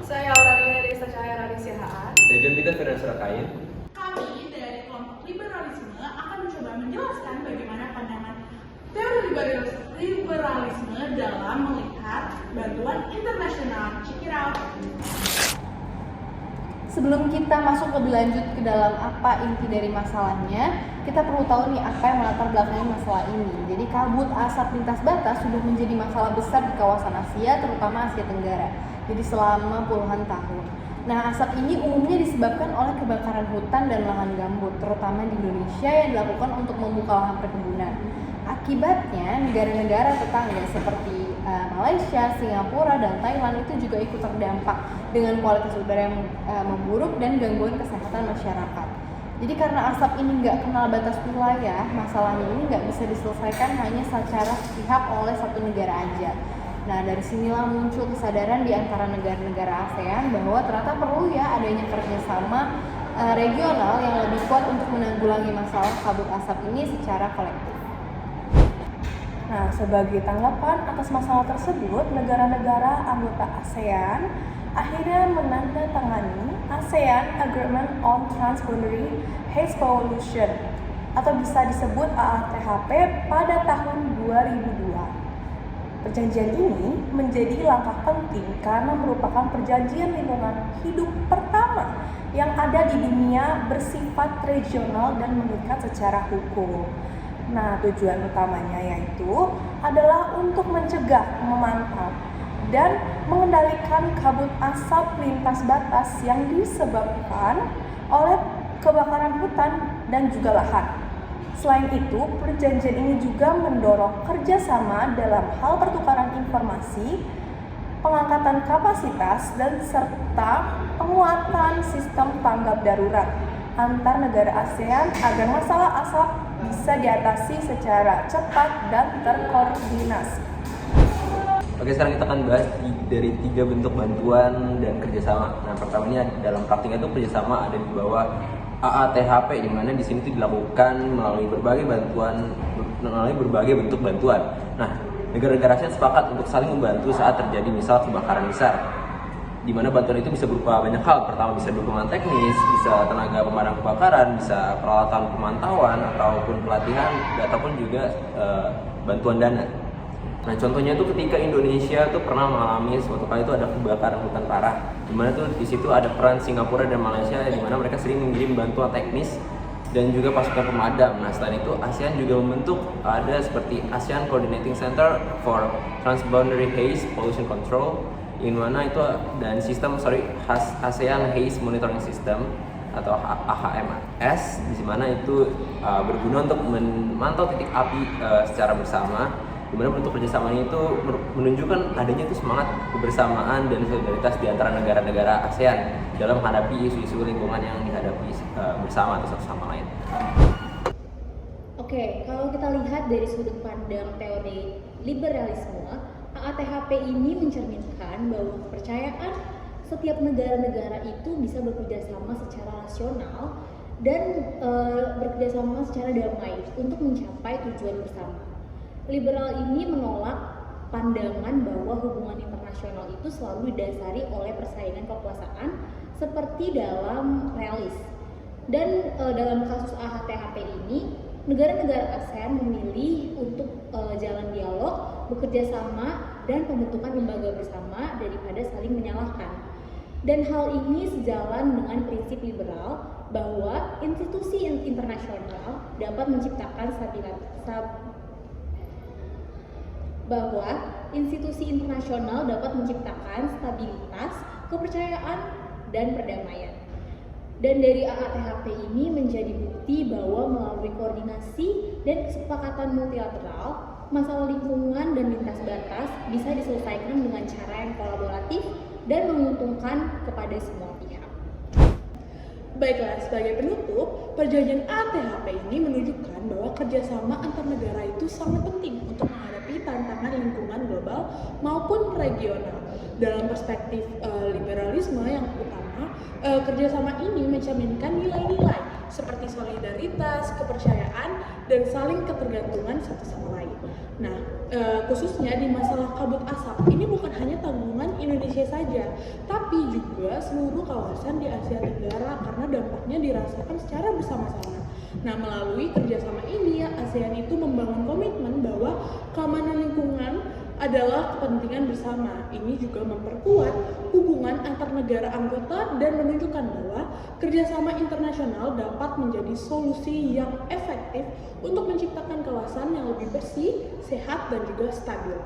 Saya Auralia Desa Cahaya Rari Sihaan. Saya John Peter Ferdinand Surakain. Kami dari kelompok liberalisme akan mencoba menjelaskan bagaimana pandangan teori liberalisme dalam melihat bantuan internasional. Check it out. Sebelum kita masuk lebih lanjut ke dalam apa inti dari masalahnya, kita perlu tahu nih apa yang melatar belakangi masalah ini. Jadi kabut asap lintas batas sudah menjadi masalah besar di kawasan Asia, terutama Asia Tenggara. Jadi selama puluhan tahun. Nah, asap ini umumnya disebabkan oleh kebakaran hutan dan lahan gambut, terutama di Indonesia yang dilakukan untuk membuka lahan perkebunan. Akibatnya, negara-negara tetangga seperti Malaysia, Singapura, dan Thailand itu juga ikut terdampak dengan kualitas udara yang memburuk dan gangguan kesehatan masyarakat. Jadi karena asap ini nggak kenal batas wilayah, masalahnya ini nggak bisa diselesaikan hanya secara sepihak oleh satu negara aja. Nah, dari sinilah muncul kesadaran di antara negara-negara ASEAN bahwa ternyata perlu ya adanya kerjasama regional yang lebih kuat untuk menanggulangi masalah kabut asap ini secara kolektif. Nah, sebagai tanggapan atas masalah tersebut, negara-negara anggota ASEAN akhirnya menandatangani ASEAN Agreement on Transboundary Haze Pollution atau bisa disebut AATHP pada tahun 2002. Perjanjian ini menjadi langkah penting karena merupakan perjanjian lingkungan hidup pertama yang ada di dunia bersifat regional dan mengikat secara hukum. Nah, tujuan utamanya yaitu adalah untuk mencegah, memantau, dan mengendalikan kabut asap lintas batas yang disebabkan oleh kebakaran hutan dan juga lahan. Selain itu, perjanjian ini juga mendorong kerjasama dalam hal pertukaran informasi, pengangkatan kapasitas, dan serta penguatan sistem tanggap darurat antar negara ASEAN agar masalah asap bisa diatasi secara cepat dan terkoordinasi. Oke, sekarang kita akan bahas dari 3 bentuk bantuan dan kerjasama. Nah, pertama ini dalam praktiknya itu kerjasama ada di bawah AATHP, di mana di sini itu dilakukan melalui berbagai bentuk bantuan. Nah, negara-negara ASEAN sepakat untuk saling membantu saat terjadi misal kebakaran besar, di mana bantuan itu bisa berupa banyak hal. Pertama bisa dukungan teknis, bisa tenaga pemadam kebakaran, bisa peralatan pemantauan ataupun pelatihan, ataupun juga bantuan dana. Nah, contohnya itu ketika Indonesia tuh pernah mengalami suatu kali itu ada kebakaran hutan parah, di mana tuh di situ ada peran Singapura dan Malaysia, di mana mereka sering mengirim bantuan teknis dan juga pasukan pemadam. Nah, selain itu ASEAN juga membentuk ada seperti ASEAN Coordinating Center for Transboundary Haze Pollution Control, in mana itu dan sistem ASEAN Haze Monitoring System atau AHMS, di mana itu berguna untuk memantau titik api secara bersama, di mana bentuk kerjasama ini itu menunjukkan adanya itu semangat kebersamaan dan solidaritas di antara negara-negara ASEAN dalam menghadapi isu-isu lingkungan yang dihadapi bersama atau satu sama lain. Oke, kalau kita lihat dari sudut pandang teori liberalisme, AATHP ini mencerminkan bahwa kepercayaan setiap negara-negara itu bisa bekerja sama secara rasional dan bekerja sama secara damai untuk mencapai tujuan bersama. Liberal ini menolak pandangan bahwa hubungan internasional itu selalu didasari oleh persaingan kekuasaan seperti dalam realis. Dan dalam kasus AATHP ini, negara-negara ASEAN memilih untuk jalan dialog, bekerja sama, dan pembentukan lembaga bersama daripada saling menyalahkan. Dan hal ini sejalan dengan prinsip liberal bahwa institusi internasional dapat menciptakan stabilitas, kepercayaan, dan perdamaian. Dan dari AATHP ini menjadi bukti bahwa melalui koordinasi dan kesepakatan multilateral, masalah lingkungan dan lintas batas bisa diselesaikan dengan cara yang kolaboratif dan menguntungkan kepada semua pihak. Baiklah, sebagai penutup, perjanjian AATHP ini menunjukkan bahwa kerjasama antar negara itu sangat penting untuk menghadapi tantangan lingkungan global maupun regional. Dalam perspektif liberalisme yang utama, kerjasama ini mencerminkan nilai-nilai seperti solidaritas, kepercayaan, dan saling ketergantungan satu sama lain. Nah, khususnya di masalah kabut asap, ini bukan hanya tanggungan Indonesia saja, tapi juga juga seluruh kawasan di Asia Tenggara karena dampaknya dirasakan secara bersama-sama. Nah, melalui kerjasama ini, ASEAN itu membangun komitmen bahwa keamanan lingkungan adalah kepentingan bersama. Ini juga memperkuat hubungan antar negara anggota dan menunjukkan bahwa kerjasama internasional dapat menjadi solusi yang efektif untuk menciptakan kawasan yang lebih bersih, sehat, dan juga stabil.